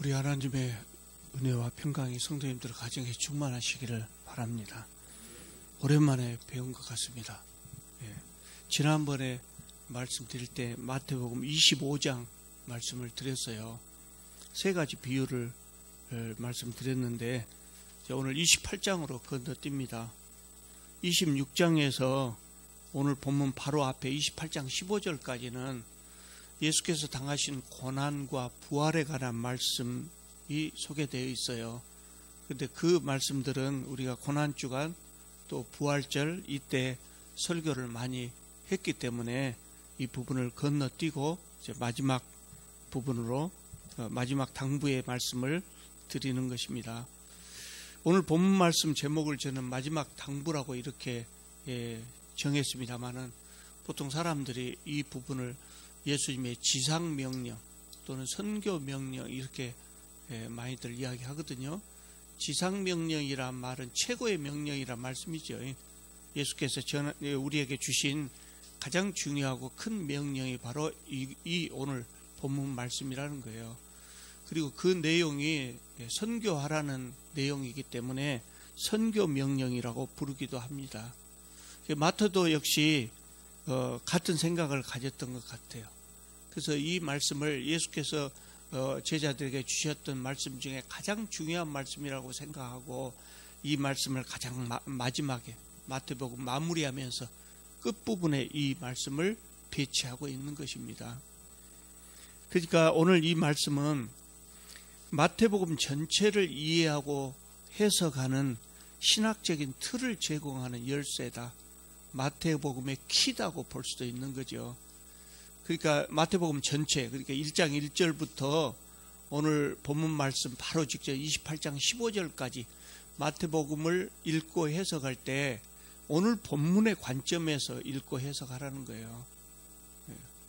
우리 하나님의 은혜와 평강이 성도님들 가정에 충만하시기를 바랍니다. 오랜만에 배운 것 같습니다. 지난번에 말씀드릴 때 마태복음 25장 말씀을 드렸어요. 세 가지 비유를 말씀드렸는데 오늘 28장으로 건너뜁니다. 26장에서 오늘 본문 바로 앞에 28장 15절까지는 예수께서 당하신 고난과 부활에 관한 말씀이 소개되어 있어요. 그런데 그 말씀들은 우리가 고난주간 또 부활절 이때 설교를 많이 했기 때문에 이 부분을 건너뛰고 이제 마지막 부분으로 마지막 당부의 말씀을 드리는 것입니다. 오늘 본문 말씀 제목을 저는 마지막 당부라고 이렇게 정했습니다만은 보통 사람들이 이 부분을 예수님의 지상명령 또는 선교명령 이렇게 많이들 이야기하거든요. 지상명령이란 말은 최고의 명령이란 말씀이죠. 예수께서 우리에게 주신 가장 중요하고 큰 명령이 바로 이 오늘 본문 말씀이라는 거예요. 그리고 그 내용이 선교하라는 내용이기 때문에 선교명령이라고 부르기도 합니다. 마태도 역시 같은 생각을 가졌던 것 같아요. 그래서 이 말씀을 예수께서 제자들에게 주셨던 말씀 중에 가장 중요한 말씀이라고 생각하고 이 말씀을 가장 마지막에 마태복음 마무리하면서 끝부분에 이 말씀을 배치하고 있는 것입니다. 그러니까 오늘 이 말씀은 마태복음 전체를 이해하고 해석하는 신학적인 틀을 제공하는 열쇠다. 마태복음의 키다고 볼 수도 있는 거죠. 그러니까 마태복음 전체, 그러니까 1장 1절부터 오늘 본문 말씀 바로 직접 28장 15절까지 마태복음을 읽고 해석할 때 오늘 본문의 관점에서 읽고 해석하라는 거예요.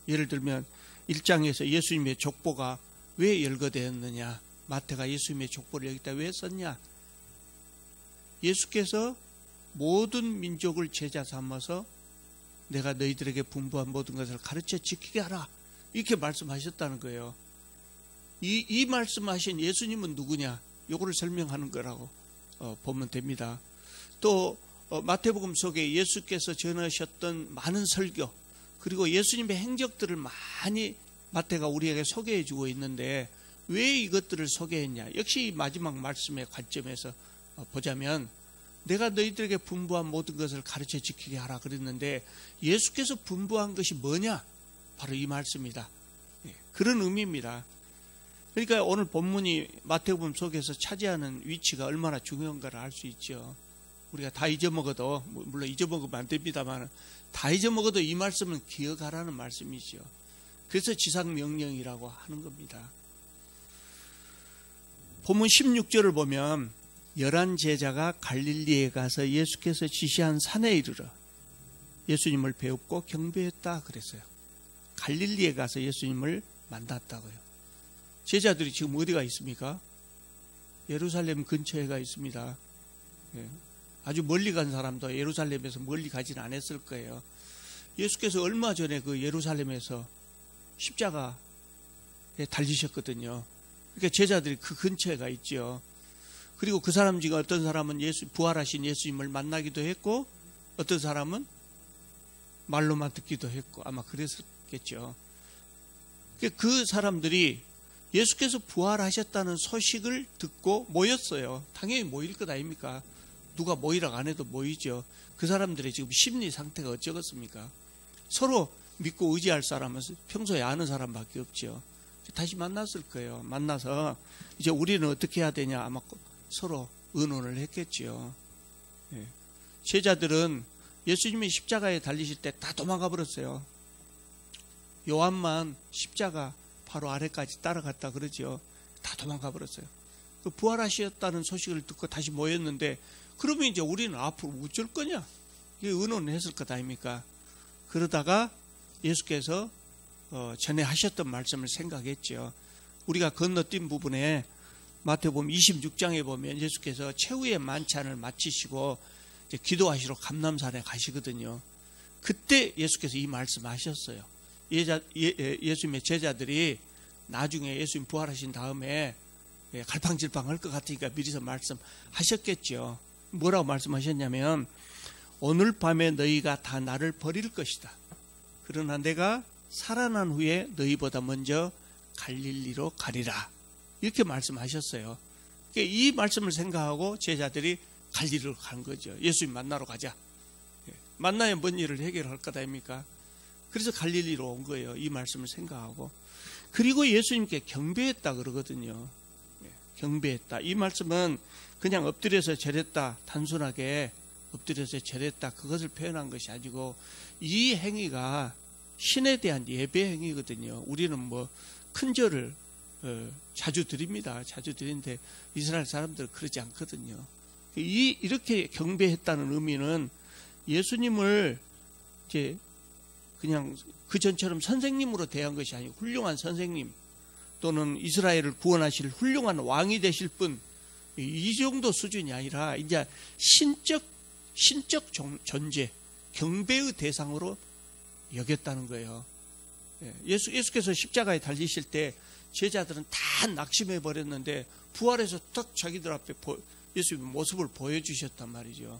예를 들면 1장에서 예수님의 족보가 왜 열거되었느냐, 마태가 예수님의 족보를 여기다 왜 썼냐, 예수께서 모든 민족을 제자 삼아서 내가 너희들에게 분부한 모든 것을 가르쳐 지키게 하라 이렇게 말씀하셨다는 거예요. 이 말씀하신 예수님은 누구냐, 요거를 설명하는 거라고 보면 됩니다. 또 마태복음 속에 예수께서 전하셨던 많은 설교 그리고 예수님의 행적들을 많이 마태가 우리에게 소개해 주고 있는데 왜 이것들을 소개했냐, 역시 마지막 말씀의 관점에서 보자면 내가 너희들에게 분부한 모든 것을 가르쳐 지키게 하라 그랬는데 예수께서 분부한 것이 뭐냐, 바로 이 말씀이다. 그런 의미입니다. 그러니까 오늘 본문이 마태복음 속에서 차지하는 위치가 얼마나 중요한가를 알 수 있죠. 우리가 다 잊어먹어도, 물론 잊어먹으면 안 됩니다만 다 잊어먹어도 이 말씀은 기억하라는 말씀이죠. 그래서 지상명령이라고 하는 겁니다. 본문 16절을 보면 11 제자가 갈릴리에 가서 예수께서 지시한 산에 이르러 예수님을 배웁고 경배했다 그랬어요. 갈릴리에 가서 예수님을 만났다고요. 제자들이 지금 어디가 있습니까? 예루살렘 근처에 가 있습니다. 아주 멀리 간 사람도 예루살렘에서 멀리 가진 않았을 거예요. 예수께서 얼마 전에 그 예루살렘에서 십자가에 달리셨거든요. 그러니까 제자들이 그 근처에 가 있죠. 그리고 그 사람 중에 어떤 사람은 부활하신 예수님을 만나기도 했고 어떤 사람은 말로만 듣기도 했고 아마 그랬겠죠. 그 사람들이 예수께서 부활하셨다는 소식을 듣고 모였어요. 당연히 모일 것 아닙니까? 누가 모이라고 안 해도 모이죠. 그 사람들의 지금 심리 상태가 어쩌겠습니까? 서로 믿고 의지할 사람은 평소에 아는 사람밖에 없죠. 다시 만났을 거예요. 만나서 이제 우리는 어떻게 해야 되냐 아마 서로 의논을 했겠지요. 제자들은 예수님이 십자가에 달리실 때 다 도망가 버렸어요. 요한만 십자가 바로 아래까지 따라갔다 그러죠. 다 도망가 버렸어요. 부활하셨다는 소식을 듣고 다시 모였는데 그러면 이제 우리는 앞으로 어쩔 거냐, 이게 의논을 했을 것 아닙니까? 그러다가 예수께서 전에 하셨던 말씀을 생각했죠. 우리가 건너뛴 부분에 마태복음 26장에 보면 예수께서 최후의 만찬을 마치시고 이제 기도하시러 감람산에 가시거든요. 그때 예수께서 이 말씀하셨어요. 예수님의 제자들이 나중에 예수님 부활하신 다음에 갈팡질팡할 것 같으니까 미리서 말씀하셨겠죠. 뭐라고 말씀하셨냐면 오늘 밤에 너희가 다 나를 버릴 것이다. 그러나 내가 살아난 후에 너희보다 먼저 갈릴리로 가리라. 이렇게 말씀하셨어요. 이 말씀을 생각하고 제자들이 갈릴리로 간 거죠. 예수님 만나러 가자. 만나야 뭔 일을 해결할 것 아닙니까? 그래서 갈릴리로 온 거예요. 이 말씀을 생각하고. 그리고 예수님께 경배했다 그러거든요. 경배했다. 이 말씀은 그냥 엎드려서 절했다, 단순하게 엎드려서 절했다, 그것을 표현한 것이 아니고 이 행위가 신에 대한 예배 행위거든요. 우리는 뭐 큰 절을 자주 드립니다. 자주 드리는데 이스라엘 사람들은 그러지 않거든요. 이렇게 경배했다는 의미는 예수님을 이제 그냥 그 전처럼 선생님으로 대한 것이 아니고 훌륭한 선생님 또는 이스라엘을 구원하실 훌륭한 왕이 되실 분, 이 정도 수준이 아니라 이제 신적 존재, 경배의 대상으로 여겼다는 거예요. 예수께서 십자가에 달리실 때 제자들은 다 낙심해 버렸는데 부활해서 딱 자기들 앞에 예수님의 모습을 보여주셨단 말이죠.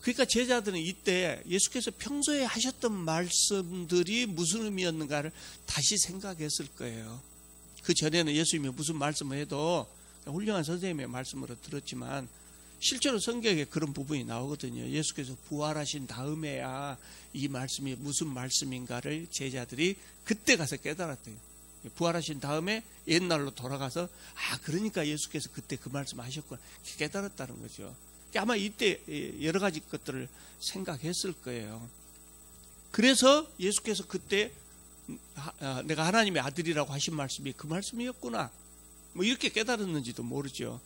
그러니까 제자들은 이때 예수께서 평소에 하셨던 말씀들이 무슨 의미였는가를 다시 생각했을 거예요. 그 전에는 예수님이 무슨 말씀을 해도 훌륭한 선생님의 말씀으로 들었지만 실제로 성경에 그런 부분이 나오거든요. 예수께서 부활하신 다음에야 이 말씀이 무슨 말씀인가를 제자들이 그때 가서 깨달았대요. 부활하신 다음에 옛날로 돌아가서 그러니까 예수께서 그때 그 말씀 하셨구나 깨달았다는 거죠. 아마 이때 여러 가지 것들을 생각했을 거예요. 그래서 예수께서 그때 내가 하나님의 아들이라고 하신 말씀이 그 말씀이었구나 뭐 이렇게 깨달았는지도 모르죠.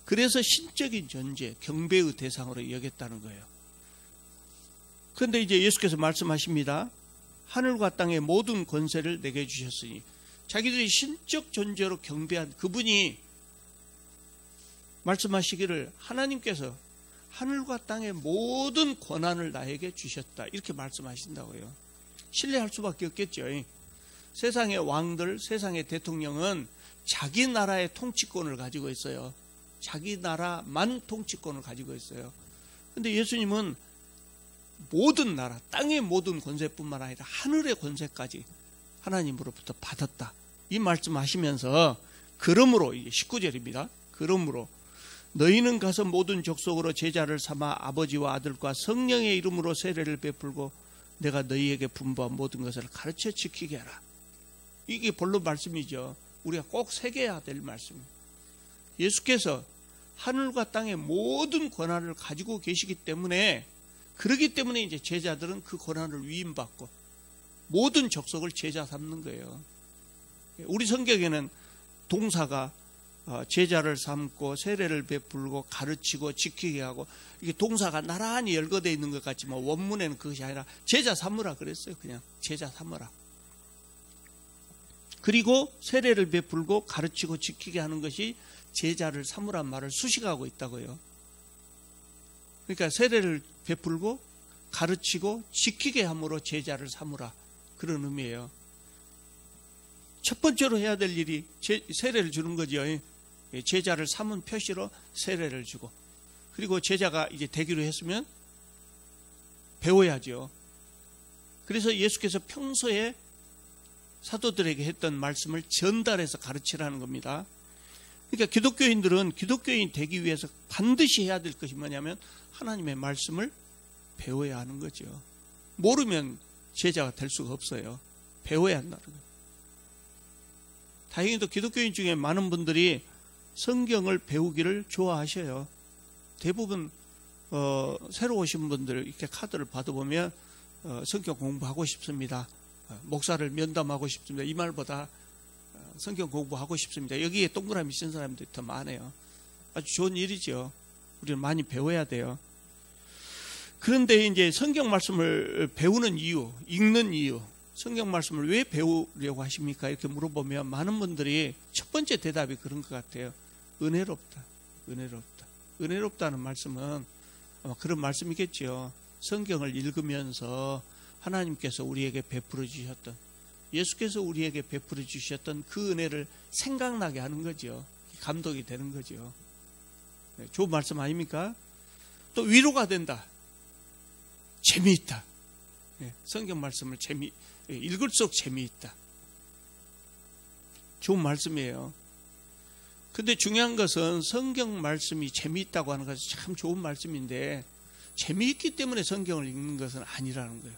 그래서 신적인 존재, 경배의 대상으로 여겼다는 거예요. 그런데 이제 예수께서 말씀하십니다. 하늘과 땅의 모든 권세를 내게 주셨으니, 자기들이 신적 존재로 경배한 그분이 말씀하시기를 하나님께서 하늘과 땅의 모든 권한을 나에게 주셨다 이렇게 말씀하신다고요. 신뢰할 수밖에 없겠죠. 세상의 왕들, 세상의 대통령은 자기 나라의 통치권을 가지고 있어요. 자기 나라만 통치권을 가지고 있어요. 그런데 예수님은 모든 나라, 땅의 모든 권세뿐만 아니라 하늘의 권세까지 하나님으로부터 받았다. 이 말씀하시면서 그러므로 19절입니다. 그러므로 너희는 가서 모든 족속으로 제자를 삼아 아버지와 아들과 성령의 이름으로 세례를 베풀고 내가 너희에게 분부한 모든 것을 가르쳐 지키게 하라. 이게 본론 말씀이죠. 우리가 꼭 새겨야 될 말씀입니다. 예수께서 하늘과 땅의 모든 권한을 가지고 계시기 때문에, 그렇기 때문에 이제 제자들은 그 권한을 위임받고 모든 족속을 제자 삼는 거예요. 우리 성경에는 동사가 제자를 삼고 세례를 베풀고 가르치고 지키게 하고 이게 동사가 나란히 열거되어 있는 것 같지만 원문에는 그것이 아니라 제자 삼으라 그랬어요. 그냥 제자 삼으라. 그리고 세례를 베풀고 가르치고 지키게 하는 것이 제자를 삼으란 말을 수식하고 있다고요. 그러니까 세례를 베풀고 가르치고 지키게 함으로 제자를 삼으라, 그런 의미예요. 첫 번째로 해야 될 일이 세례를 주는 거죠. 제자를 삼은 표시로 세례를 주고, 그리고 제자가 이제 되기로 했으면 배워야죠. 그래서 예수께서 평소에 사도들에게 했던 말씀을 전달해서 가르치라는 겁니다. 그러니까 기독교인들은 기독교인 되기 위해서 반드시 해야 될 것이 뭐냐면 하나님의 말씀을 배워야 하는 거죠. 모르면 제자가 될 수가 없어요. 배워야 한다는 거예요. 다행히도 기독교인 중에 많은 분들이 성경을 배우기를 좋아하셔요. 대부분 새로 오신 분들 이렇게 카드를 받아보면 성경 공부하고 싶습니다, 목사를 면담하고 싶습니다, 이 말보다 성경 공부하고 싶습니다, 여기에 동그라미 쓴 사람들이 더 많아요. 아주 좋은 일이죠. 우리는 많이 배워야 돼요. 그런데 이제 성경 말씀을 배우는 이유, 읽는 이유, 성경 말씀을 왜 배우려고 하십니까? 이렇게 물어보면 많은 분들이 첫 번째 대답이 그런 것 같아요. 은혜롭다. 은혜롭다. 은혜롭다는 말씀은 아마 그런 말씀이겠죠. 성경을 읽으면서 하나님께서 우리에게 베풀어 주셨던, 예수께서 우리에게 베풀어 주셨던 그 은혜를 생각나게 하는 거죠. 감동이 되는 거죠. 좋은 말씀 아닙니까? 또 위로가 된다. 재미있다. 성경 말씀을 읽을수록 재미있다. 좋은 말씀이에요. 근데 중요한 것은 성경 말씀이 재미있다고 하는 것은 참 좋은 말씀인데 재미있기 때문에 성경을 읽는 것은 아니라는 거예요.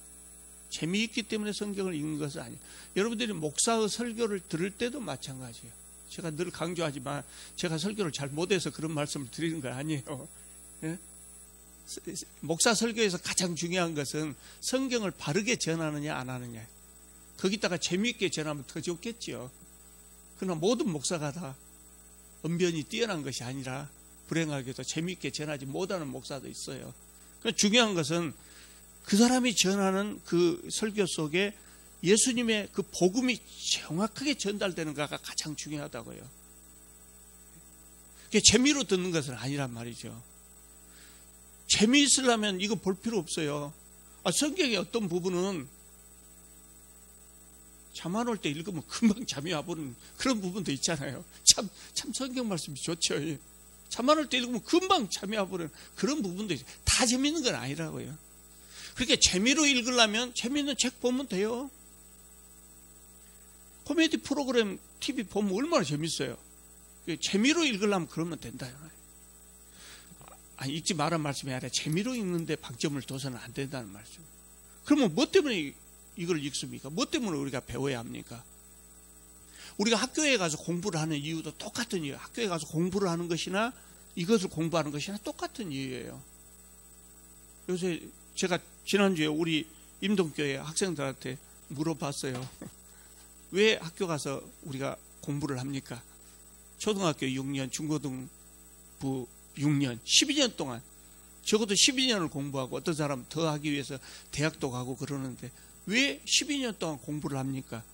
재미있기 때문에 성경을 읽는 것은 아니에요. 여러분들이 목사의 설교를 들을 때도 마찬가지예요. 제가 늘 강조하지만 제가 설교를 잘 못해서 그런 말씀을 드리는 거 아니에요. 예? 목사 설교에서 가장 중요한 것은 성경을 바르게 전하느냐 안 하느냐. 거기다가 재미있게 전하면 더 좋겠죠. 그러나 모든 목사가 다 언변이 뛰어난 것이 아니라 불행하게도 재미있게 전하지 못하는 목사도 있어요. 중요한 것은 그 사람이 전하는 그 설교 속에 예수님의 그 복음이 정확하게 전달되는가가 가장 중요하다고요. 그게 재미로 듣는 것은 아니란 말이죠. 재미있으려면 이거 볼 필요 없어요. 성경의 어떤 부분은 잠 안 올 때 읽으면 금방 잠이 와버리는 그런 부분도 있잖아요. 참 성경 말씀이 좋죠. 잠 안 올 때 읽으면 금방 잠이 와버리는 그런 부분도 있어요. 다 재밌는 건 아니라고요. 그렇게 재미로 읽으려면 재미있는 책 보면 돼요. 코미디 프로그램 TV 보면 얼마나 재밌어요. 재미로 읽으려면 그러면 된다. 읽지 말란 말씀이 아니라 재미로 읽는데 방점을 둬서는 안 된다는 말씀. 그러면 뭐 때문에 이걸 읽습니까? 뭐 때문에 우리가 배워야 합니까? 우리가 학교에 가서 공부를 하는 이유도 똑같은 이유예요. 학교에 가서 공부를 하는 것이나 이것을 공부하는 것이나 똑같은 이유예요. 요새 제가 지난주에 우리 임동교회 학생들한테 물어봤어요. 왜 학교 가서 우리가 공부를 합니까? 초등학교 6년, 중고등부 6년, 12년 동안 적어도 12년을 공부하고 어떤 사람은 더 하기 위해서 대학도 가고 그러는데 왜 12년 동안 공부를 합니까?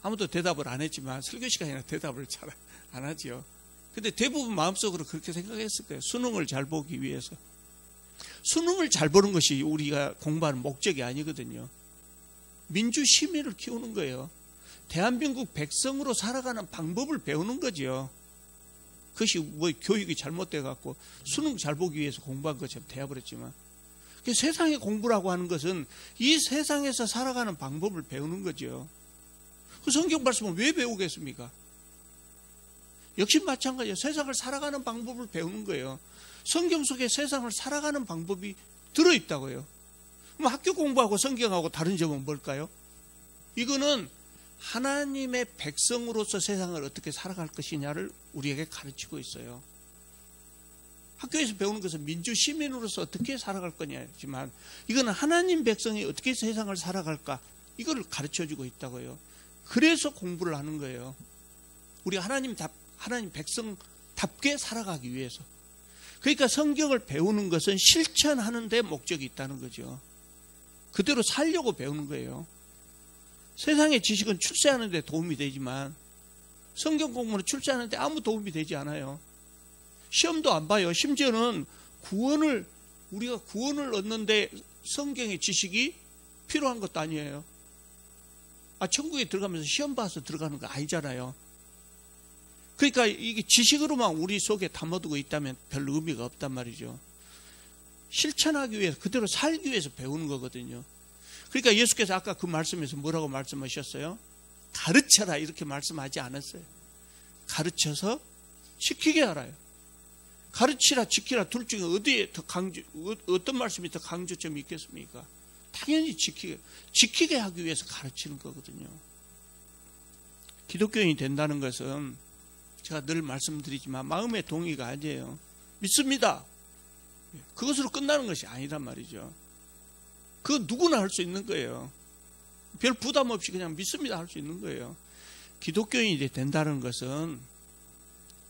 아무도 대답을 안 했지만 설교 시간이나 대답을 잘 안 하지요. 근데 대부분 마음속으로 그렇게 생각했을 거예요. 수능을 잘 보기 위해서. 수능을 잘 보는 것이 우리가 공부하는 목적이 아니거든요. 민주시민을 키우는 거예요. 대한민국 백성으로 살아가는 방법을 배우는 거죠. 그것이 뭐 교육이 잘못돼 갖고 수능 잘 보기 위해서 공부한 것처럼 되어버렸지만 세상의 공부라고 하는 것은 이 세상에서 살아가는 방법을 배우는 거죠. 그 성경 말씀은 왜 배우겠습니까? 역시 마찬가지예요. 세상을 살아가는 방법을 배우는 거예요. 성경 속에 세상을 살아가는 방법이 들어있다고요. 그럼 학교 공부하고 성경하고 다른 점은 뭘까요? 이거는 하나님의 백성으로서 세상을 어떻게 살아갈 것이냐를 우리에게 가르치고 있어요. 학교에서 배우는 것은 민주시민으로서 어떻게 살아갈 거냐지만 이거는 하나님 백성이 어떻게 세상을 살아갈까 이거를 가르쳐주고 있다고요. 그래서 공부를 하는 거예요. 우리 하나님 백성답게 살아가기 위해서. 그러니까 성경을 배우는 것은 실천하는 데 목적이 있다는 거죠. 그대로 살려고 배우는 거예요. 세상의 지식은 출세하는 데 도움이 되지만 성경 공부는 출세하는 데 아무 도움이 되지 않아요. 시험도 안 봐요. 심지어는 우리가 구원을 얻는데 성경의 지식이 필요한 것도 아니에요. 천국에 들어가면서 시험 봐서 들어가는 거 아니잖아요. 그러니까 이게 지식으로만 우리 속에 담아두고 있다면 별 의미가 없단 말이죠. 실천하기 위해서, 그대로 살기 위해서 배우는 거거든요. 그러니까 예수께서 아까 그 말씀에서 뭐라고 말씀하셨어요? 가르쳐라 이렇게 말씀하지 않았어요. 가르쳐서 지키게 하라요. 가르치라 지키라 둘 중에 어떤 말씀이 더 강조점이 있겠습니까? 당연히 지키게 하기 위해서 가르치는 거거든요. 기독교인이 된다는 것은 제가 늘 말씀드리지만 마음의 동의가 아니에요. 믿습니다. 그것으로 끝나는 것이 아니란 말이죠. 그거 누구나 할 수 있는 거예요. 별 부담 없이 그냥 믿습니다 할 수 있는 거예요. 기독교인이 된다는 것은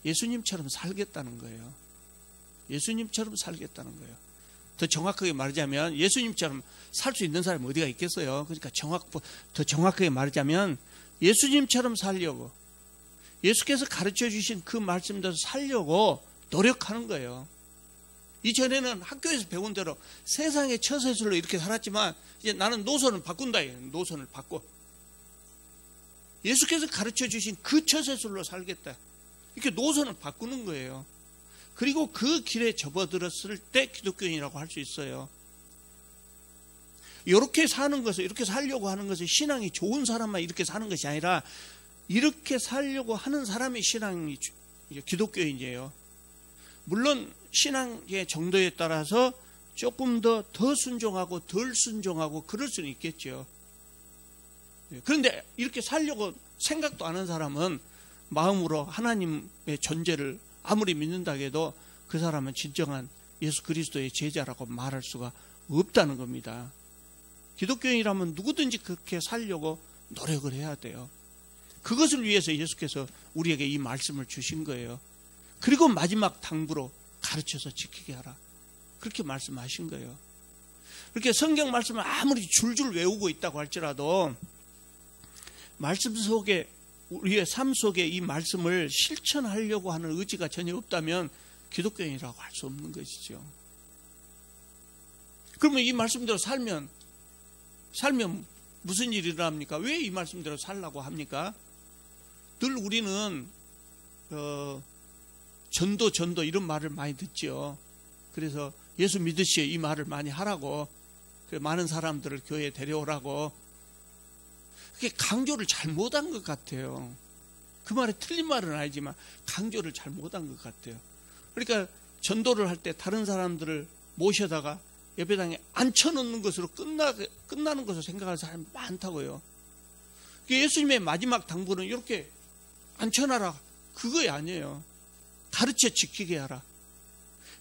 예수님처럼 살겠다는 거예요. 예수님처럼 살겠다는 거예요. 더 정확하게 말하자면 예수님처럼 살 수 있는 사람이 어디가 있겠어요. 그러니까 더 정확하게 말하자면 예수님처럼 살려고, 예수께서 가르쳐 주신 그 말씀대로 살려고 노력하는 거예요. 이전에는 학교에서 배운 대로 세상의 처세술로 이렇게 살았지만 이제 나는 노선을 바꾼다. 노선을 바꿔. 예수께서 가르쳐 주신 그 처세술로 살겠다. 이렇게 노선을 바꾸는 거예요. 그리고 그 길에 접어들었을 때 기독교인이라고 할 수 있어요. 이렇게 사는 것을, 이렇게 살려고 하는 것은 신앙이 좋은 사람만 이렇게 사는 것이 아니라 이렇게 살려고 하는 사람이 신앙이 기독교인이에요. 물론 신앙의 정도에 따라서 조금 더 순종하고 덜 순종하고 그럴 수는 있겠죠. 그런데 이렇게 살려고 생각도 안 한 사람은 마음으로 하나님의 존재를 아무리 믿는다 해도 그 사람은 진정한 예수 그리스도의 제자라고 말할 수가 없다는 겁니다. 기독교인이라면 누구든지 그렇게 살려고 노력을 해야 돼요. 그것을 위해서 예수께서 우리에게 이 말씀을 주신 거예요. 그리고 마지막 당부로 가르쳐서 지키게 하라. 그렇게 말씀하신 거예요. 그렇게 성경 말씀을 아무리 줄줄 외우고 있다고 할지라도 말씀 속에, 우리의 삶 속에 이 말씀을 실천하려고 하는 의지가 전혀 없다면 기독교인이라고 할 수 없는 것이죠. 그러면 이 말씀대로 살면 무슨 일이 일어납니까? 왜 이 말씀대로 살라고 합니까? 늘 우리는 전도 이런 말을 많이 듣죠. 그래서 예수 믿으시오 이 말을 많이 하라고, 많은 사람들을 교회에 데려오라고. 그게 강조를 잘못한 것 같아요. 그 말이 틀린 말은 아니지만 강조를 잘못한 것 같아요. 그러니까 전도를 할 때 다른 사람들을 모셔다가 예배당에 앉혀놓는 것으로 끝나는 것으로 생각하는 사람이 많다고요. 예수님의 마지막 당부는 이렇게 앉혀놔라, 그거 아니에요. 가르쳐 지키게 하라.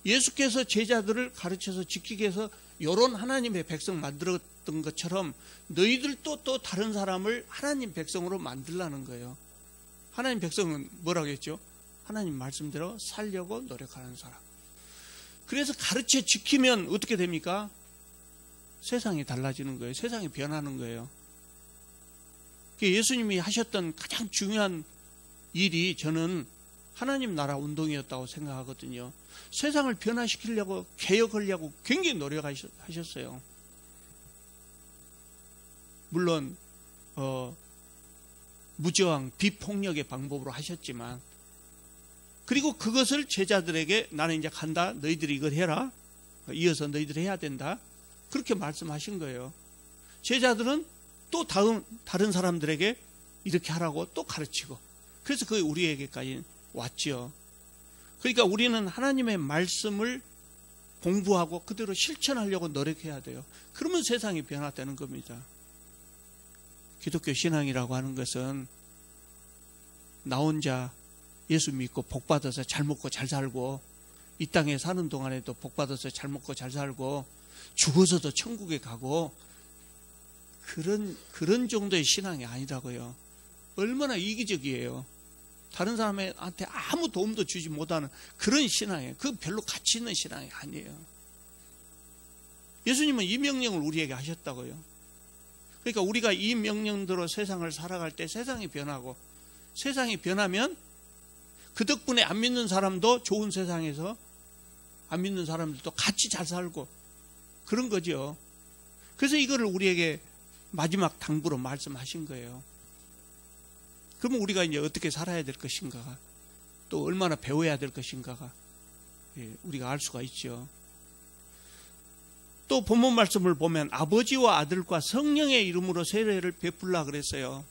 예수께서 제자들을 가르쳐서 지키게 해서 이런 하나님의 백성 만들었던 것처럼 너희들도 또 다른 사람을 하나님 백성으로 만들라는 거예요. 하나님 백성은 뭐라고 했죠? 하나님 말씀대로 살려고 노력하는 사람. 그래서 가르쳐 지키면 어떻게 됩니까? 세상이 달라지는 거예요. 세상이 변하는 거예요. 예수님이 하셨던 가장 중요한 일이 저는 하나님 나라 운동이었다고 생각하거든요. 세상을 변화시키려고, 개혁하려고 굉장히 노력하셨어요. 물론 무저항, 비폭력의 방법으로 하셨지만, 그리고 그것을 제자들에게 나는 이제 간다, 너희들이 이걸 해라, 이어서 너희들이 해야 된다, 그렇게 말씀하신 거예요. 제자들은 또 다른 사람들에게 이렇게 하라고 또 가르치고, 그래서 그게 우리에게까지 왔죠. 그러니까 우리는 하나님의 말씀을 공부하고 그대로 실천하려고 노력해야 돼요. 그러면 세상이 변화되는 겁니다. 기독교 신앙이라고 하는 것은 나 혼자 예수 믿고 복 받아서 잘 먹고 잘 살고, 이 땅에 사는 동안에도 복 받아서 잘 먹고 잘 살고, 죽어서도 천국에 가고, 그런 정도의 신앙이 아니라고요. 얼마나 이기적이에요. 다른 사람한테 아무 도움도 주지 못하는 그런 신앙이에요. 그 별로 가치 있는 신앙이 아니에요. 예수님은 이 명령을 우리에게 하셨다고요. 그러니까 우리가 이 명령대로 세상을 살아갈 때 세상이 변하고, 세상이 변하면 그 덕분에 안 믿는 사람도 좋은 세상에서 안 믿는 사람들도 같이 잘 살고 그런 거죠. 그래서 이거를 우리에게 마지막 당부로 말씀하신 거예요. 그러면 우리가 이제 어떻게 살아야 될 것인가가, 또 얼마나 배워야 될 것인가가 우리가 알 수가 있죠. 또 본문 말씀을 보면 아버지와 아들과 성령의 이름으로 세례를 베풀라 그랬어요.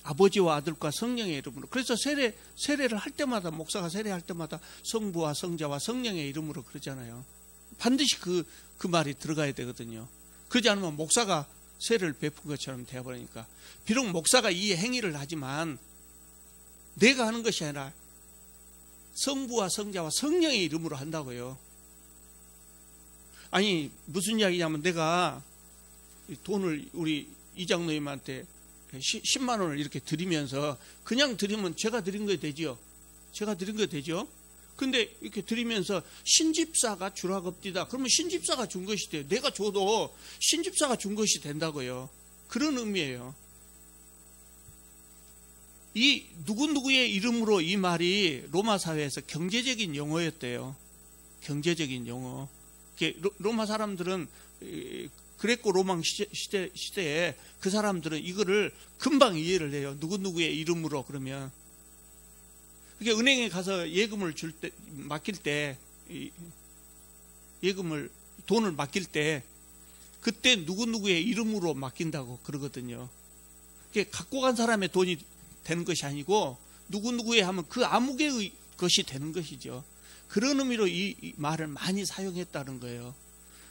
아버지와 아들과 성령의 이름으로. 그래서 세례를 할 때마다, 목사가 세례할 때마다 성부와 성자와 성령의 이름으로 그러잖아요. 반드시 그 말이 들어가야 되거든요. 그러지 않으면 목사가 세례를 베푼 것처럼 되어버리니까. 비록 목사가 이 행위를 하지만 내가 하는 것이 아니라 성부와 성자와 성령의 이름으로 한다고요. 아니 무슨 이야기냐면, 내가 돈을 우리 이장로님한테 10만 원을 이렇게 드리면서 그냥 드리면 제가 드린 거 되죠. 제가 드린 거 되죠. 근데 이렇게 드리면서 신집사가 주락업디다. 그러면 신집사가 준 것이 돼요. 내가 줘도 신집사가 준 것이 된다고요. 그런 의미예요. 이 누구누구의 이름으로, 이 말이 로마 사회에서 경제적인 용어였대요. 경제적인 용어. 로마 사람들은, 그레코 로마 시대에 그 사람들은 이거를 금방 이해를 해요. 누구누구의 이름으로 그러면. 그게 은행에 가서 예금을 맡길 때, 돈을 맡길 때, 그때 누구누구의 이름으로 맡긴다고 그러거든요. 그게 갖고 간 사람의 돈이 되는 것이 아니고, 누구누구의 하면 그 아무개의 것이 되는 것이죠. 그런 의미로 이 말을 많이 사용했다는 거예요.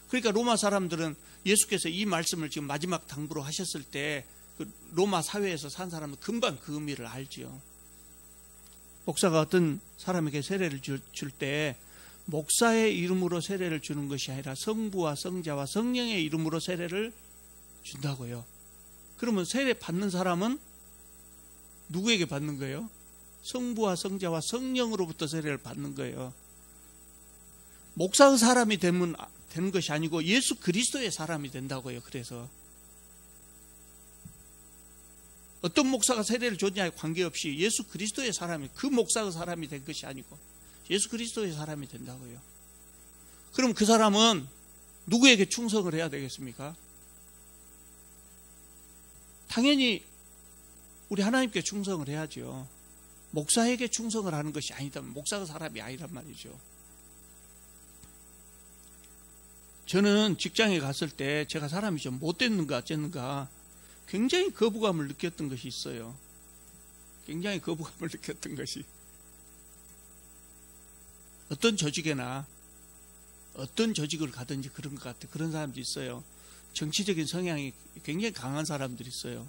그러니까 로마 사람들은 예수께서 이 말씀을 지금 마지막 당부로 하셨을 때 그 로마 사회에서 산 사람은 금방 그 의미를 알지요. 목사가 어떤 사람에게 세례를 줄 때 목사의 이름으로 세례를 주는 것이 아니라 성부와 성자와 성령의 이름으로 세례를 준다고요. 그러면 세례 받는 사람은 누구에게 받는 거예요? 성부와 성자와 성령으로부터 세례를 받는 거예요. 목사의 사람이 되는 것이 아니고 예수 그리스도의 사람이 된다고요. 그래서 어떤 목사가 세례를 줬냐에 관계없이 예수 그리스도의 사람이, 그 목사의 사람이 된 것이 아니고 예수 그리스도의 사람이 된다고요. 그럼 그 사람은 누구에게 충성을 해야 되겠습니까? 당연히 우리 하나님께 충성을 해야죠. 목사에게 충성을 하는 것이 아니다면 목사가 사람이 아니란 말이죠. 저는 직장에 갔을 때 제가 사람이 좀 못됐는가 어쨌는가 굉장히 거부감을 느꼈던 것이 있어요. 굉장히 거부감을 느꼈던 것이. 어떤 조직에나 어떤 조직을 가든지 그런 것 같아요. 그런 사람도 있어요. 정치적인 성향이 굉장히 강한 사람들이 있어요.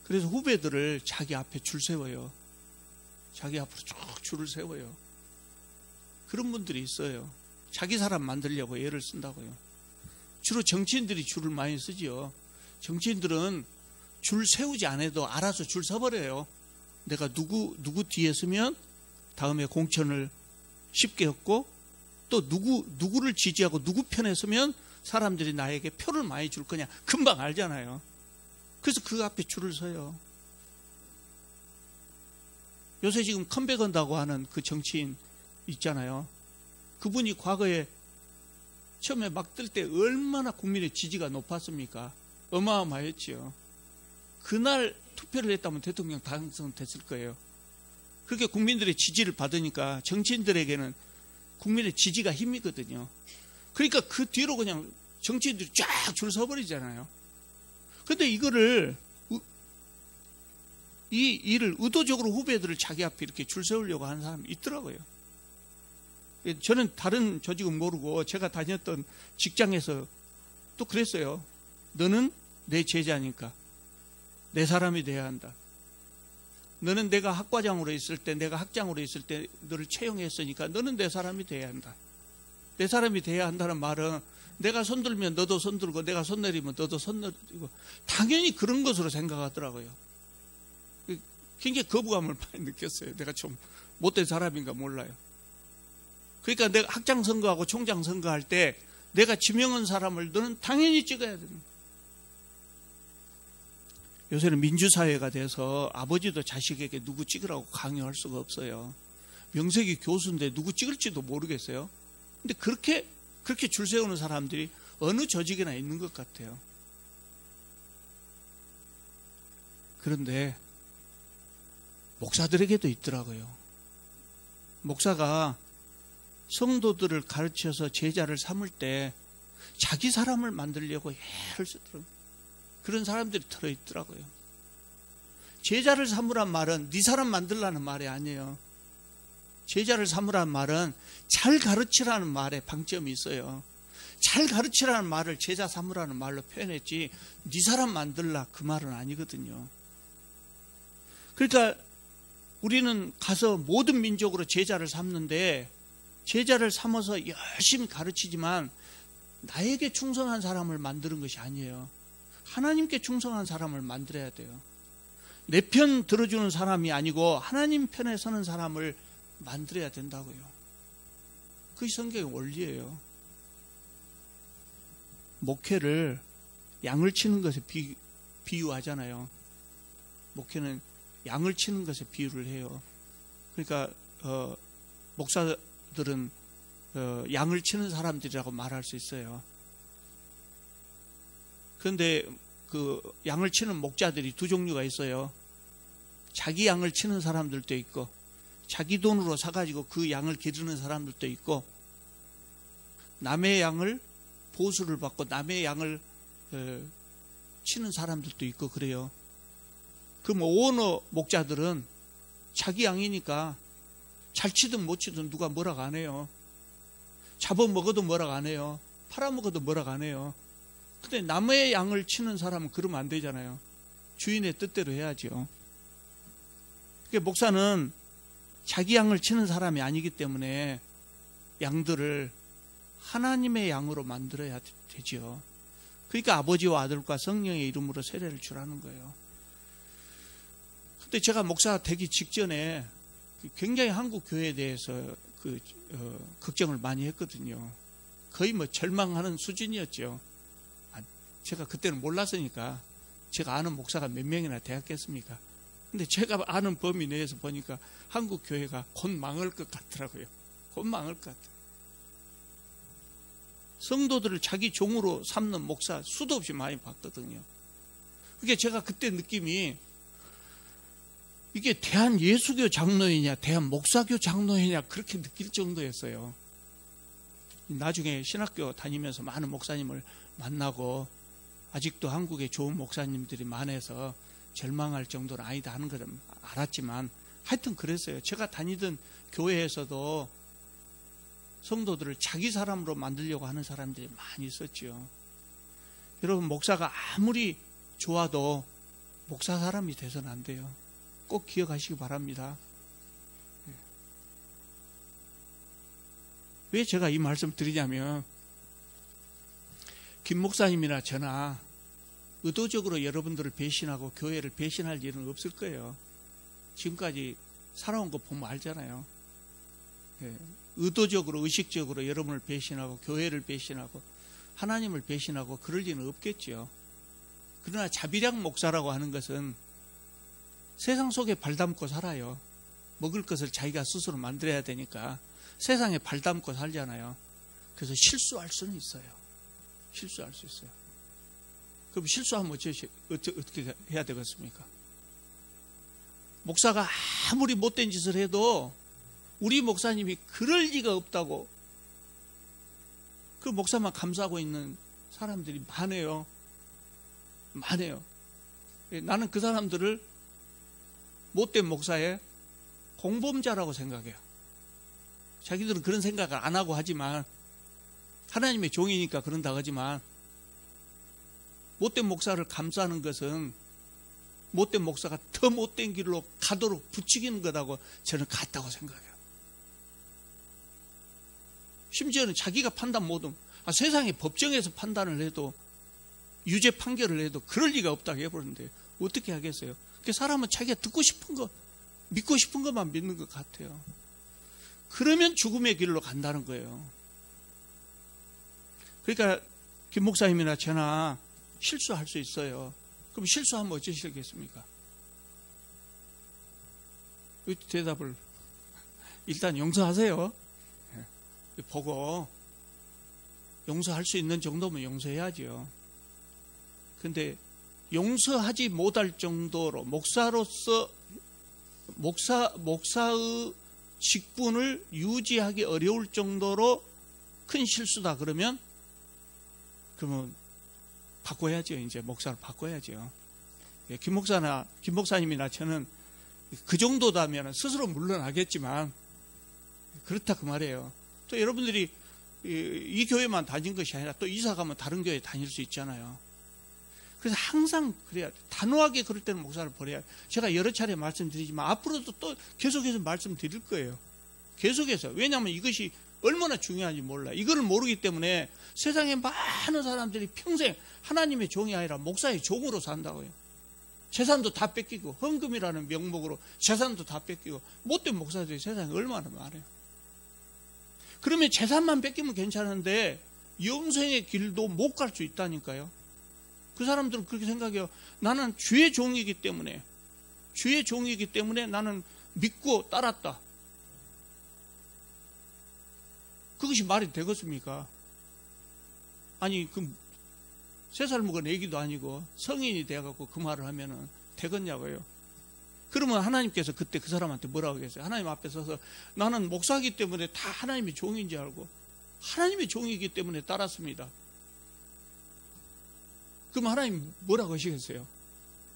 그래서 후배들을 자기 앞에 줄 세워요. 자기 앞으로 쭉 줄을 세워요. 그런 분들이 있어요. 자기 사람 만들려고 애를 쓴다고요. 주로 정치인들이 줄을 많이 쓰지요. 정치인들은 줄 세우지 않아도 알아서 줄 서버려요. 내가 누구 뒤에 서면 다음에 공천을 쉽게 얻고 또 누구를 지지하고 누구 편에 서면 사람들이 나에게 표를 많이 줄 거냐 금방 알잖아요. 그래서 그 앞에 줄을 서요. 요새 지금 컴백한다고 하는 그 정치인 있잖아요. 그분이 과거에 처음에 막 뜰 때 얼마나 국민의 지지가 높았습니까? 어마어마했지요. 그날 투표를 했다면 대통령 당선됐을 거예요. 그렇게 국민들의 지지를 받으니까 정치인들에게는 국민의 지지가 힘이거든요. 그러니까 그 뒤로 그냥 정치인들이 쫙 줄 서버리잖아요. 그런데 이 일을 의도적으로 후배들을 자기 앞에 이렇게 줄 세우려고 하는 사람이 있더라고요. 저는 다른 조직은 모르고 제가 다녔던 직장에서 또 그랬어요. 너는 내 제자니까 내 사람이 돼야 한다. 너는 내가 학과장으로 있을 때, 내가 학장으로 있을 때 너를 채용했으니까 너는 내 사람이 돼야 한다. 내 사람이 돼야 한다는 말은 내가 손들면 너도 손들고 내가 손 내리면 너도 손 내리고 당연히 그런 것으로 생각하더라고요. 굉장히 거부감을 많이 느꼈어요. 내가 좀 못된 사람인가 몰라요. 그러니까 내가 학장 선거하고 총장 선거할 때 내가 지명한 사람을 너는 당연히 찍어야 됩니다. 요새는 민주사회가 돼서 아버지도 자식에게 누구 찍으라고 강요할 수가 없어요. 명색이 교수인데 누구 찍을지도 모르겠어요. 근데 그렇게 줄 세우는 사람들이 어느 조직에나 있는 것 같아요. 그런데 목사들에게도 있더라고요. 목사가 성도들을 가르쳐서 제자를 삼을 때 자기 사람을 만들려고 애를 쓰더라고요. 그런 사람들이 들어있더라고요. 제자를 삼으란 말은 네 사람 만들라는 말이 아니에요. 제자를 삼으란 말은 잘 가르치라는 말에 방점이 있어요. 잘 가르치라는 말을 제자 삼으라는 말로 표현했지 네 사람 만들라 그 말은 아니거든요. 그러니까 우리는 가서 모든 민족으로 제자를 삼는데 제자를 삼아서 열심히 가르치지만 나에게 충성한 사람을 만드는 것이 아니에요. 하나님께 충성한 사람을 만들어야 돼요. 내 편 들어주는 사람이 아니고 하나님 편에 서는 사람을 만들어야 된다고요. 그것이 성경의 원리예요. 목회를 양을 치는 것에 비유하잖아요. 목회는 양을 치는 것에 비유를 해요. 그러니까 목사들은 양을 치는 사람들이라고 말할 수 있어요. 그런데 그 양을 치는 목자들이 두 종류가 있어요. 자기 양을 치는 사람들도 있고 자기 돈으로 사가지고 그 양을 기르는 사람들도 있고, 남의 양을 보수를 받고 남의 양을 치는 사람들도 있고 그래요. 그럼 오너 목자들은 자기 양이니까 잘 치든 못 치든 누가 뭐라고 안 해요. 잡아먹어도 뭐라고 안 해요. 팔아먹어도 뭐라고 안 해요. 근데 남의 양을 치는 사람은 그러면 안 되잖아요. 주인의 뜻대로 해야죠. 그러니까 목사는 자기 양을 치는 사람이 아니기 때문에 양들을 하나님의 양으로 만들어야 되죠. 그러니까 아버지와 아들과 성령의 이름으로 세례를 주라는 거예요. 근데 제가 목사가 되기 직전에 굉장히 한국 교회에 대해서 걱정을 많이 했거든요. 거의 뭐 절망하는 수준이었죠. 제가 그때는 몰랐으니까. 제가 아는 목사가 몇 명이나 되었겠습니까? 근데 제가 아는 범위 내에서 보니까 한국 교회가 곧 망할 것 같더라고요. 곧 망할 것 같아요. 성도들을 자기 종으로 삼는 목사 수도 없이 많이 봤거든요. 그게 제가 그때 느낌이, 이게 대한예수교 장로회냐 대한목사교 장로회냐 그렇게 느낄 정도였어요. 나중에 신학교 다니면서 많은 목사님을 만나고 아직도 한국에 좋은 목사님들이 많아서 절망할 정도는 아니다 하는 걸 알았지만, 하여튼 그랬어요. 제가 다니던 교회에서도 성도들을 자기 사람으로 만들려고 하는 사람들이 많이 있었죠. 여러분, 목사가 아무리 좋아도 목사 사람이 돼서는 안 돼요. 꼭 기억하시기 바랍니다. 왜 제가 이 말씀 드리냐면, 김 목사님이나 저나 의도적으로 여러분들을 배신하고 교회를 배신할 일은 없을 거예요. 지금까지 살아온 거 보면 알잖아요. 의도적으로, 의식적으로 여러분을 배신하고 교회를 배신하고 하나님을 배신하고 그럴 일은 없겠죠. 그러나 자비량 목사라고 하는 것은 세상 속에 발담고 살아요. 먹을 것을 자기가 스스로 만들어야 되니까 세상에 발담고 살잖아요. 그래서 실수할 수는 있어요. 실수할 수 있어요. 그럼 실수하면 어떻게 해야 되겠습니까? 목사가 아무리 못된 짓을 해도 우리 목사님이 그럴 리가 없다고 그 목사만 감싸고 있는 사람들이 많아요. 많아요. 나는 그 사람들을 못된 목사의 공범자라고 생각해요. 자기들은 그런 생각을 안 하고 하지만, 하나님의 종이니까 그런다고 하지만, 못된 목사를 감싸는 것은 못된 목사가 더 못된 길로 가도록 부추기는 거라고 저는 같다고 생각해요. 심지어는 자기가 판단 못하면, 세상의 법정에서 판단을 해도, 유죄 판결을 해도 그럴 리가 없다고 해버리는데 어떻게 하겠어요? 그 사람은 자기가 듣고 싶은 거, 믿고 싶은 것만 믿는 것 같아요. 그러면 죽음의 길로 간다는 거예요. 그러니까 김 목사님이나 저나 실수할 수 있어요. 그럼 실수하면 어쩌시겠습니까? 대답을 일단 용서하세요. 보고 용서할 수 있는 정도면 용서해야죠. 근데 용서하지 못할 정도로 목사로서 목사의 직분을 유지하기 어려울 정도로 큰 실수다 그러면 바꿔야죠. 이제 목사를 바꿔야죠. 김 목사님이나 저는 그 정도다면 스스로 물러나겠지만 그렇다 그 말이에요. 또 여러분들이 이 교회만 다닌 것이 아니라 또 이사 가면 다른 교회 다닐 수 있잖아요. 그래서 항상 그래야 돼. 단호하게 그럴 때는 목사를 버려야 돼. 제가 여러 차례 말씀드리지만 앞으로도 또 계속해서 말씀드릴 거예요. 계속해서. 왜냐하면 이것이 얼마나 중요한지 몰라. 이거를 모르기 때문에 세상에 많은 사람들이 평생 하나님의 종이 아니라 목사의 종으로 산다고요. 재산도 다 뺏기고 헌금이라는 명목으로 재산도 다 뺏기고 못된 목사들이 세상에 얼마나 많아요. 그러면 재산만 뺏기면 괜찮은데 영생의 길도 못 갈 수 있다니까요. 그 사람들은 그렇게 생각해요. 나는 주의 종이기 때문에 나는 믿고 따랐다. 그것이 말이 되겠습니까? 아니, 3살 먹은 애기도 아니고 성인이 돼갖고 그 말을 하면은 되겠냐고요. 그러면 하나님께서 그때 그 사람한테 뭐라고 하겠어요? 하나님 앞에 서서 나는 목사이기 때문에 다 하나님의 종인 줄 알고 하나님의 종이기 때문에 따랐습니다. 그럼 하나님 뭐라고 하시겠어요?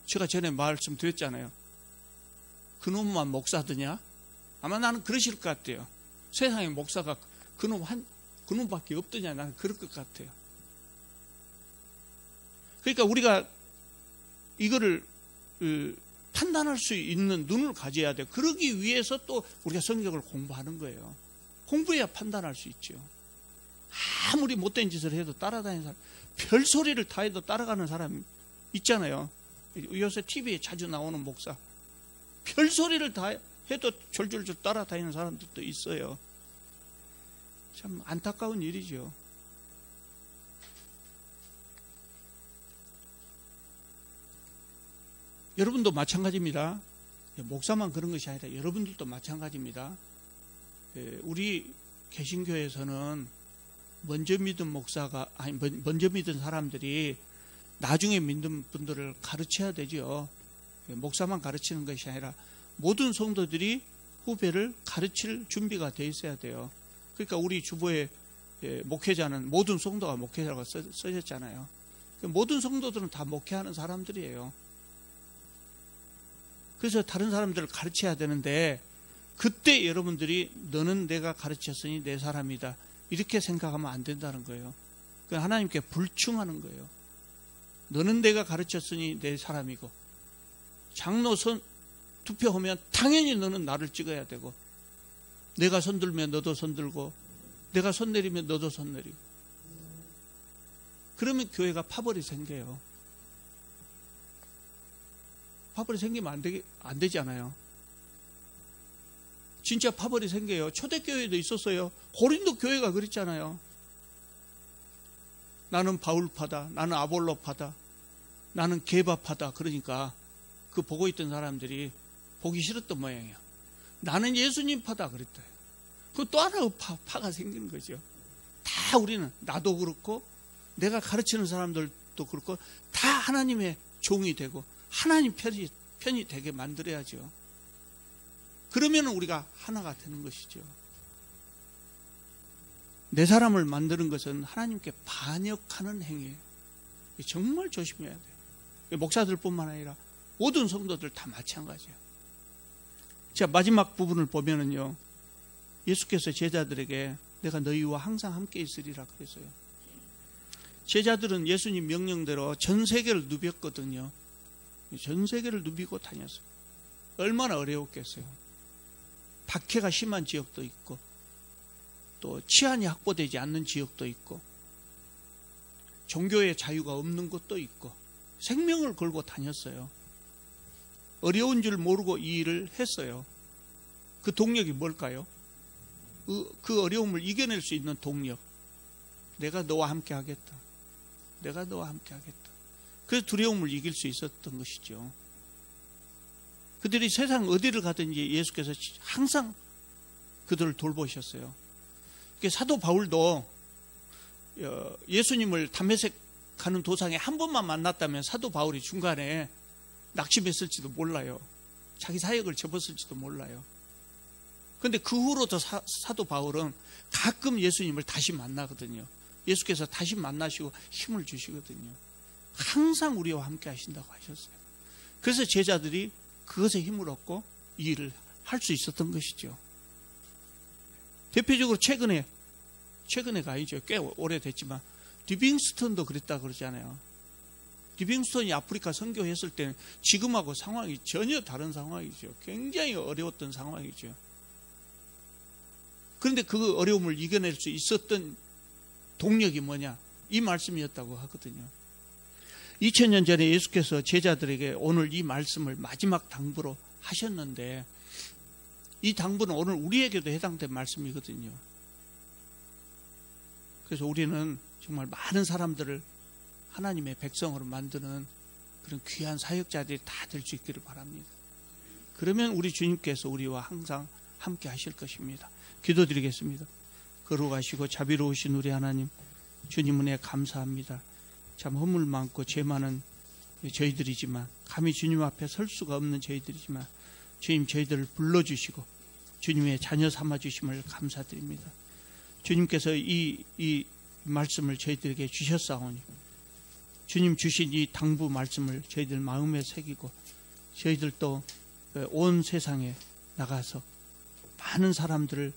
제가 전에 말씀드렸잖아요. 그놈만 목사더냐? 아마 나는 그러실 것 같아요. 세상에 목사가 그놈밖에 없더냐? 나는 그럴 것 같아요. 그러니까 우리가 이거를 판단할 수 있는 눈을 가져야 돼요. 그러기 위해서 또 우리가 성경을 공부하는 거예요. 공부해야 판단할 수 있죠. 아무리 못된 짓을 해도 따라다니는 사람, 별소리를 다 해도 따라가는 사람 있잖아요. 요새 TV에 자주 나오는 목사, 별소리를 다 해도 졸졸졸 따라다니는 사람들도 있어요. 참 안타까운 일이죠. 여러분도 마찬가지입니다. 목사만 그런 것이 아니라 여러분들도 마찬가지입니다. 우리 개신교에서는 먼저 믿은 먼저 믿은 사람들이 나중에 믿는 분들을 가르쳐야 되죠. 목사만 가르치는 것이 아니라 모든 성도들이 후배를 가르칠 준비가 돼 있어야 돼요. 그러니까 우리 주보에 목회자는 모든 성도가 목회자라고 써졌잖아요. 모든 성도들은 다 목회하는 사람들이에요. 그래서 다른 사람들을 가르쳐야 되는데 그때 여러분들이 너는 내가 가르쳤으니 내 사람이다 이렇게 생각하면 안 된다는 거예요. 하나님께 불충하는 거예요. 너는 내가 가르쳤으니 내 사람이고 장로 투표하면 당연히 너는 나를 찍어야 되고 내가 손 들면 너도 손 들고 내가 손 내리면 너도 손 내리고 그러면 교회가 파벌이 생겨요. 파벌이 생기면 안 되잖아요. 진짜 파벌이 생겨요. 초대교회도 있었어요. 고린도 교회가 그랬잖아요. 나는 바울파다. 나는 아볼로파다. 나는 게바파다. 그러니까 그 보고 있던 사람들이 보기 싫었던 모양이에요. 나는 예수님파다 그랬대요. 그 또 하나의 파가 생기는 거죠. 다 우리는 나도 그렇고 내가 가르치는 사람들도 그렇고 다 하나님의 종이 되고 하나님 편이 되게 만들어야죠. 그러면 우리가 하나가 되는 것이죠. 내 사람을 만드는 것은 하나님께 반역하는 행위예요. 정말 조심해야 돼요. 목사들뿐만 아니라 모든 성도들 다 마찬가지예요. 자, 마지막 부분을 보면은요, 예수께서 제자들에게 내가 너희와 항상 함께 있으리라 그랬어요. 제자들은 예수님 명령대로 전 세계를 누볐거든요. 전 세계를 누비고 다녔어요. 얼마나 어려웠겠어요. 박해가 심한 지역도 있고 또 치안이 확보되지 않는 지역도 있고 종교의 자유가 없는 곳도 있고 생명을 걸고 다녔어요. 어려운 줄 모르고 이 일을 했어요. 그 동력이 뭘까요? 그 어려움을 이겨낼 수 있는 동력. 내가 너와 함께 하겠다. 내가 너와 함께 하겠다. 그래서 두려움을 이길 수 있었던 것이죠. 그들이 세상 어디를 가든지 예수께서 항상 그들을 돌보셨어요. 사도 바울도 예수님을 담메색 가는 도상에 한 번만 만났다면 사도 바울이 중간에 낙심했을지도 몰라요. 자기 사역을 접었을지도 몰라요. 그런데 그 후로도 사도 바울은 가끔 예수님을 다시 만나거든요. 예수께서 다시 만나시고 힘을 주시거든요. 항상 우리와 함께 하신다고 하셨어요. 그래서 제자들이 그것에 힘을 얻고 이 일을 할 수 있었던 것이죠. 대표적으로 최근에가 아니죠. 꽤 오래됐지만 리빙스턴도 그랬다 그러잖아요. 리빙스턴이 아프리카 선교했을 때는 지금하고 상황이 전혀 다른 상황이죠. 굉장히 어려웠던 상황이죠. 그런데 그 어려움을 이겨낼 수 있었던 동력이 뭐냐? 이 말씀이었다고 하거든요. 2000년 전에 예수께서 제자들에게 오늘 이 말씀을 마지막 당부로 하셨는데 이 당부는 오늘 우리에게도 해당된 말씀이거든요. 그래서 우리는 정말 많은 사람들을 하나님의 백성으로 만드는 그런 귀한 사역자들이 다 될 수 있기를 바랍니다. 그러면 우리 주님께서 우리와 항상 함께 하실 것입니다. 기도드리겠습니다. 거룩하시고 자비로우신 우리 하나님, 주님 은혜 감사합니다. 참 허물 많고 죄 많은 저희들이지만 감히 주님 앞에 설 수가 없는 저희들이지만 주님 저희들을 불러주시고 주님의 자녀 삼아주심을 감사드립니다. 주님께서 이 말씀을 저희들에게 주셨사오니 주님 주신 이 당부 말씀을 저희들 마음에 새기고 저희들도 온 세상에 나가서 많은 사람들을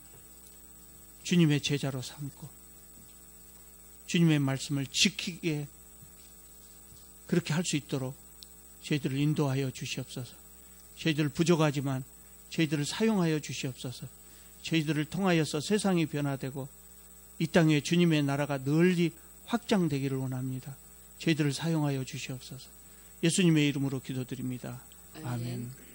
주님의 제자로 삼고 주님의 말씀을 지키게 그렇게 할 수 있도록 저희들을 인도하여 주시옵소서. 저희들 부족하지만 저희들을 사용하여 주시옵소서. 저희들을 통하여서 세상이 변화되고 이 땅에 주님의 나라가 널리 확장되기를 원합니다. 저희들을 사용하여 주시옵소서. 예수님의 이름으로 기도드립니다. 아멘.